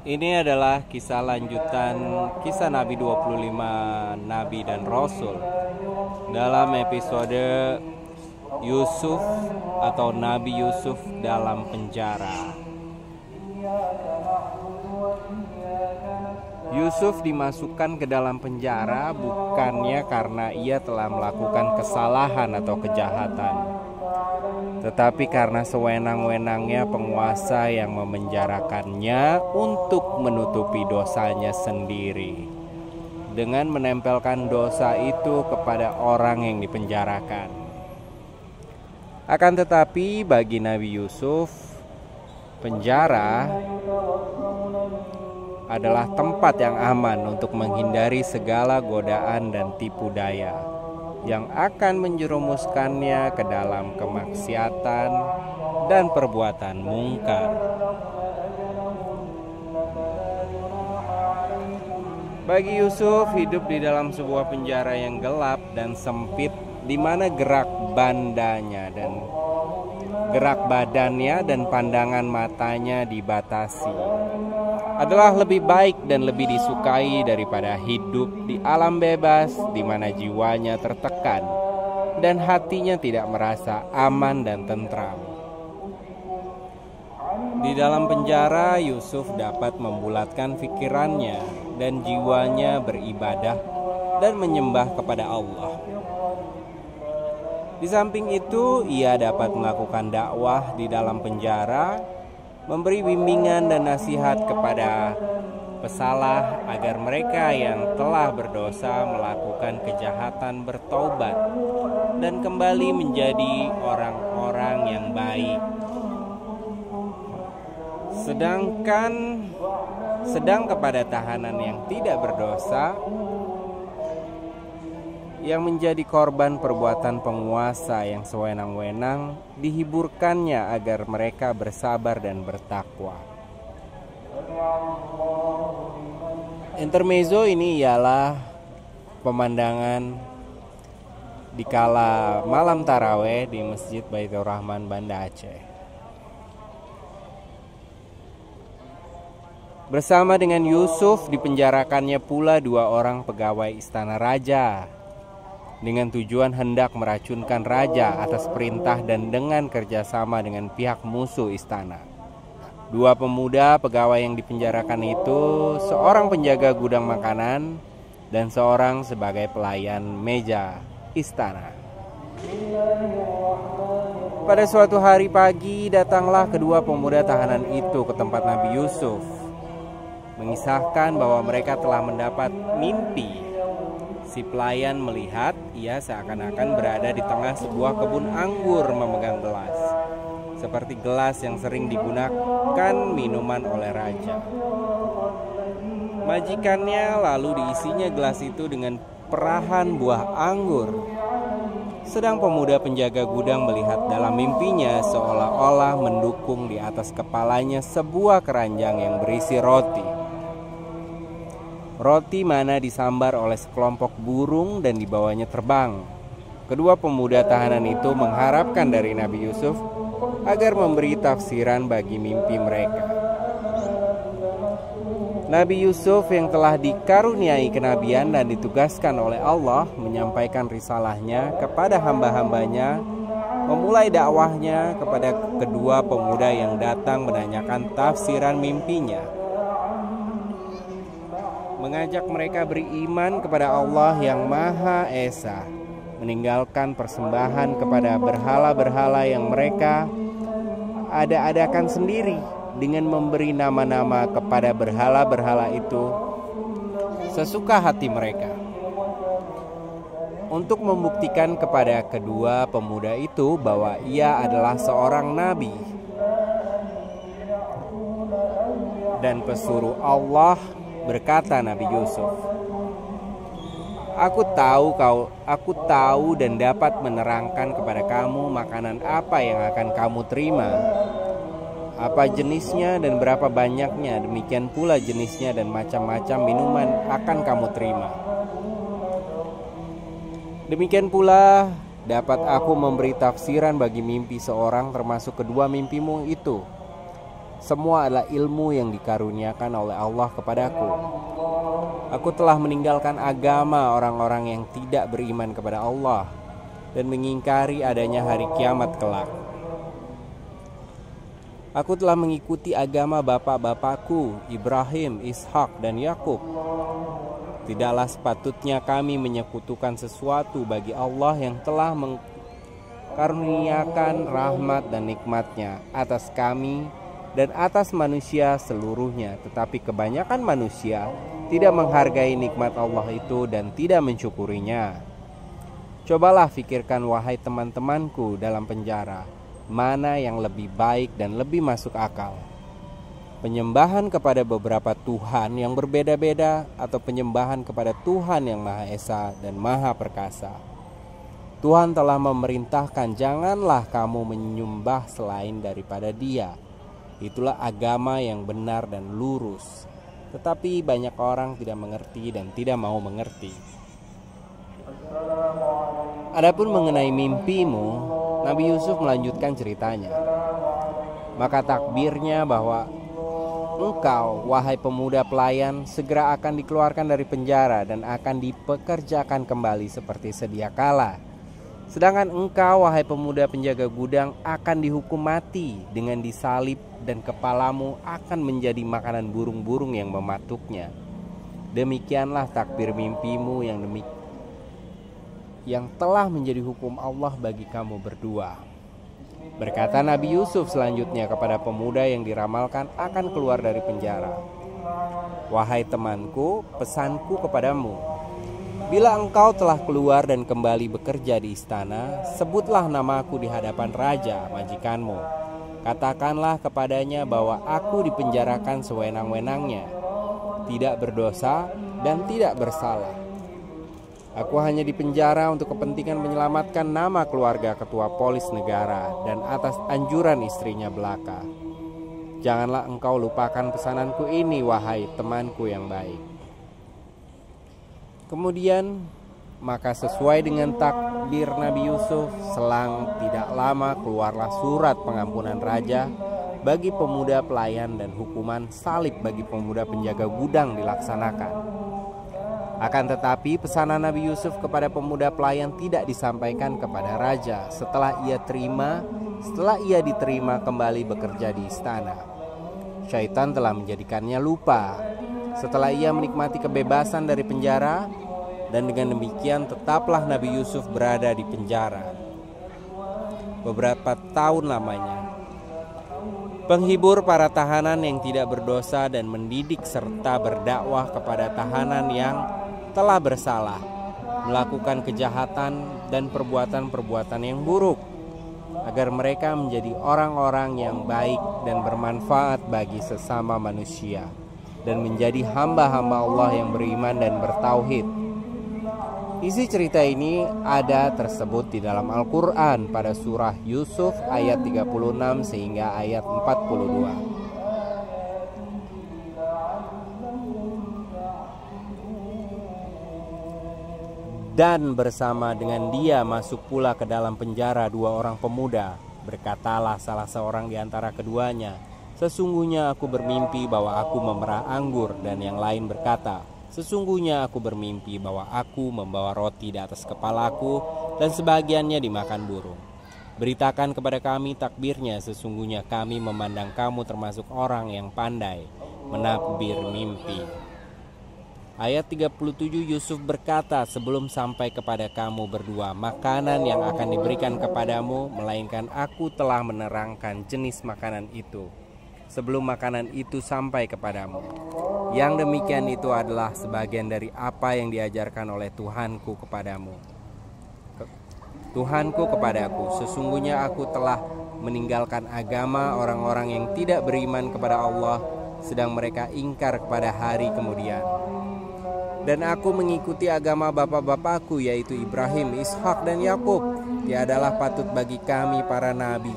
Ini adalah kisah lanjutan kisah Nabi 25 Nabi dan Rasul dalam episode Yusuf atau Nabi Yusuf dalam penjara. Yusuf dimasukkan ke dalam penjara bukannya karena ia telah melakukan kesalahan atau kejahatan, tetapi karena sewenang-wenangnya penguasa yang memenjarakannya untuk menutupi dosanya sendiri dengan menempelkan dosa itu kepada orang yang dipenjarakan. Akan tetapi bagi Nabi Yusuf, penjara adalah tempat yang aman untuk menghindari segala godaan dan tipu daya yang akan menjerumuskannya ke dalam kemaksiatan dan perbuatan mungkar. Bagi Yusuf, hidup di dalam sebuah penjara yang gelap dan sempit, di mana gerak badannya dan pandangan matanya dibatasi, adalah lebih baik dan lebih disukai daripada hidup di alam bebas di mana jiwanya tertekan dan hatinya tidak merasa aman dan tentram. Di dalam penjara, Yusuf dapat membulatkan pikirannya dan jiwanya beribadah dan menyembah kepada Allah. Di samping itu, ia dapat melakukan dakwah di dalam penjara, memberi bimbingan dan nasihat kepada pesalah agar mereka yang telah berdosa melakukan kejahatan bertaubat dan kembali menjadi orang-orang yang baik. Sedang kepada tahanan yang tidak berdosa, yang menjadi korban perbuatan penguasa yang sewenang-wenang, dihiburkannya agar mereka bersabar dan bertakwa. Intermezzo ini ialah pemandangan di kala malam taraweh di Masjid Baitur Rahman, Banda Aceh. Bersama dengan Yusuf dipenjarakannya pula 2 orang pegawai istana raja dengan tujuan hendak meracunkan raja atas perintah dan dengan kerjasama dengan pihak musuh istana. 2 pemuda pegawai yang dipenjarakan itu, seorang penjaga gudang makanan dan seorang sebagai pelayan meja istana. Pada suatu hari pagi, datanglah kedua pemuda tahanan itu ke tempat Nabi Yusuf, mengisahkan bahwa mereka telah mendapat mimpi. Si pelayan melihat ia seakan-akan berada di tengah sebuah kebun anggur memegang gelas, seperti gelas yang sering digunakan minuman oleh raja. Majikannya lalu diisinya gelas itu dengan perahan buah anggur. Sedang pemuda penjaga gudang melihat dalam mimpinya seolah-olah mendukung di atas kepalanya sebuah keranjang yang berisi roti. Roti mana disambar oleh sekelompok burung dan dibawanya terbang. Kedua pemuda tahanan itu mengharapkan dari Nabi Yusuf agar memberi tafsiran bagi mimpi mereka. Nabi Yusuf yang telah dikaruniai kenabian dan ditugaskan oleh Allah menyampaikan risalahnya kepada hamba-hambanya, memulai dakwahnya kepada kedua pemuda yang datang menanyakan tafsiran mimpinya, mengajak mereka beriman kepada Allah yang Maha Esa, meninggalkan persembahan kepada berhala-berhala yang mereka ada-adakan sendiri dengan memberi nama-nama kepada berhala-berhala itu sesuka hati mereka. Untuk membuktikan kepada kedua pemuda itu bahwa ia adalah seorang nabi dan pesuruh Allah, berkata Nabi Yusuf, Aku tahu dan dapat menerangkan kepada kamu makanan apa yang akan kamu terima, apa jenisnya dan berapa banyaknya, demikian pula jenisnya dan macam-macam minuman akan kamu terima. Demikian pula dapat aku memberi tafsiran bagi mimpi seorang termasuk kedua mimpimu itu. Semua adalah ilmu yang dikaruniakan oleh Allah kepadaku. Aku telah meninggalkan agama orang-orang yang tidak beriman kepada Allah dan mengingkari adanya hari kiamat kelak. Aku telah mengikuti agama bapak-bapakku, Ibrahim, Ishak, dan Yakub. Tidaklah sepatutnya kami menyekutukan sesuatu bagi Allah yang telah mengkaruniakan rahmat dan nikmatnya atas kami dan atas manusia seluruhnya. Tetapi kebanyakan manusia tidak menghargai nikmat Allah itu dan tidak mensyukurinya. Cobalah pikirkan wahai teman-temanku dalam penjara, mana yang lebih baik dan lebih masuk akal? Penyembahan kepada beberapa Tuhan yang berbeda-beda atau penyembahan kepada Tuhan yang Maha Esa dan Maha Perkasa? Tuhan telah memerintahkan, janganlah kamu menyembah selain daripada Dia. Itulah agama yang benar dan lurus. Tetapi banyak orang tidak mengerti dan tidak mau mengerti. Adapun mengenai mimpimu, Nabi Yusuf melanjutkan ceritanya. Maka takbirnya bahwa engkau, wahai pemuda pelayan, segera akan dikeluarkan dari penjara dan akan dipekerjakan kembali seperti sedia kala. Sedangkan engkau, wahai pemuda penjaga gudang, akan dihukum mati dengan disalib dan kepalamu akan menjadi makanan burung-burung yang mematuknya. Demikianlah takbir mimpimu yang telah menjadi hukum Allah bagi kamu berdua. Berkata Nabi Yusuf selanjutnya kepada pemuda yang diramalkan akan keluar dari penjara. Wahai temanku, pesanku kepadamu, bila engkau telah keluar dan kembali bekerja di istana, sebutlah namaku di hadapan raja majikanmu. Katakanlah kepadanya bahwa aku dipenjarakan sewenang-wenangnya, tidak berdosa dan tidak bersalah. Aku hanya dipenjara untuk kepentingan menyelamatkan nama keluarga ketua polis negara dan atas anjuran istrinya belaka. Janganlah engkau lupakan pesananku ini, wahai temanku yang baik. Kemudian, maka sesuai dengan takbir Nabi Yusuf, selang tidak lama keluarlah surat pengampunan raja bagi pemuda pelayan dan hukuman salib bagi pemuda penjaga gudang dilaksanakan. Akan tetapi pesanan Nabi Yusuf kepada pemuda pelayan tidak disampaikan kepada raja setelah ia diterima kembali bekerja di istana. Syaitan telah menjadikannya lupa setelah ia menikmati kebebasan dari penjara, dan dengan demikian tetaplah Nabi Yusuf berada di penjara beberapa tahun lamanya. Penghibur para tahanan yang tidak berdosa dan mendidik serta berdakwah kepada tahanan yang telah bersalah, melakukan kejahatan dan perbuatan-perbuatan yang buruk, agar mereka menjadi orang-orang yang baik dan bermanfaat bagi sesama manusia, dan menjadi hamba-hamba Allah yang beriman dan bertauhid. Isi cerita ini ada tersebut di dalam Al-Quran pada surah Yusuf ayat 36 sehingga ayat 42. Dan bersama dengan dia masuk pula ke dalam penjara dua orang pemuda. Berkatalah salah seorang di antara keduanya, sesungguhnya aku bermimpi bahwa aku memerah anggur. Dan yang lain berkata, sesungguhnya aku bermimpi bahwa aku membawa roti di atas kepalaku dan sebagiannya dimakan burung. Beritakan kepada kami takbirnya, sesungguhnya kami memandang kamu termasuk orang yang pandai menakbir mimpi. Ayat 37 Yusuf berkata, sebelum sampai kepada kamu berdua makanan yang akan diberikan kepadamu, melainkan aku telah menerangkan jenis makanan itu sebelum makanan itu sampai kepadamu. Yang demikian itu adalah sebagian dari apa yang diajarkan oleh Tuhanku kepadamu. Tuhanku kepadaku, sesungguhnya aku telah meninggalkan agama orang-orang yang tidak beriman kepada Allah, sedang mereka ingkar kepada hari kemudian. Dan aku mengikuti agama bapak-bapakku, yaitu Ibrahim, Ishak, dan Yakub. Tiadalah patut bagi kami para nabi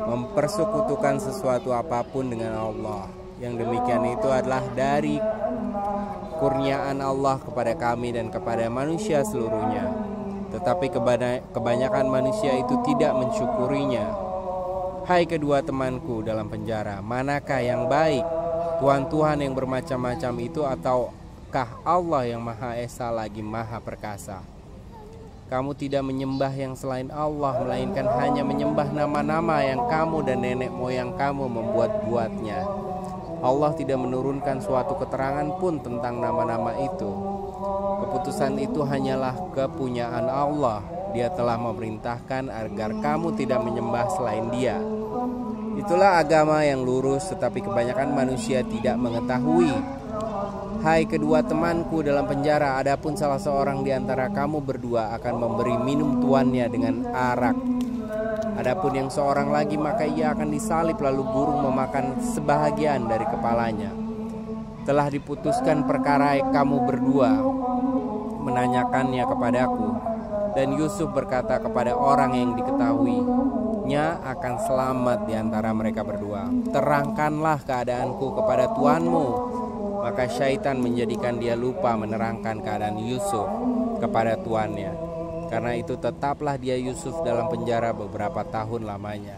mempersekutukan sesuatu apapun dengan Allah. Yang demikian itu adalah dari kurniaan Allah kepada kami dan kepada manusia seluruhnya. Tetapi kebanyakan manusia itu tidak mensyukurinya. Hai kedua temanku dalam penjara, manakah yang baik? Tuhan-Tuhan yang bermacam-macam itu ataukah Allah yang Maha Esa lagi Maha Perkasa? Kamu tidak menyembah yang selain Allah, melainkan hanya menyembah nama-nama yang kamu dan nenek moyang kamu membuat-buatnya. Allah tidak menurunkan suatu keterangan pun tentang nama-nama itu. Keputusan itu hanyalah kepunyaan Allah. Dia telah memerintahkan agar kamu tidak menyembah selain Dia. Itulah agama yang lurus, tetapi kebanyakan manusia tidak mengetahui. Hai kedua temanku dalam penjara, adapun salah seorang di antara kamu berdua akan memberi minum tuannya dengan arak. Adapun yang seorang lagi, maka ia akan disalib lalu burung memakan sebahagian dari kepalanya. Telah diputuskan perkara kamu berdua menanyakannya kepadaku. Dan Yusuf berkata kepada orang yang diketahuinya akan selamat di antara mereka berdua, terangkanlah keadaanku kepada tuanmu. Maka syaitan menjadikan dia lupa menerangkan keadaan Yusuf kepada tuannya. Karena itu tetaplah dia Yusuf dalam penjara beberapa tahun lamanya.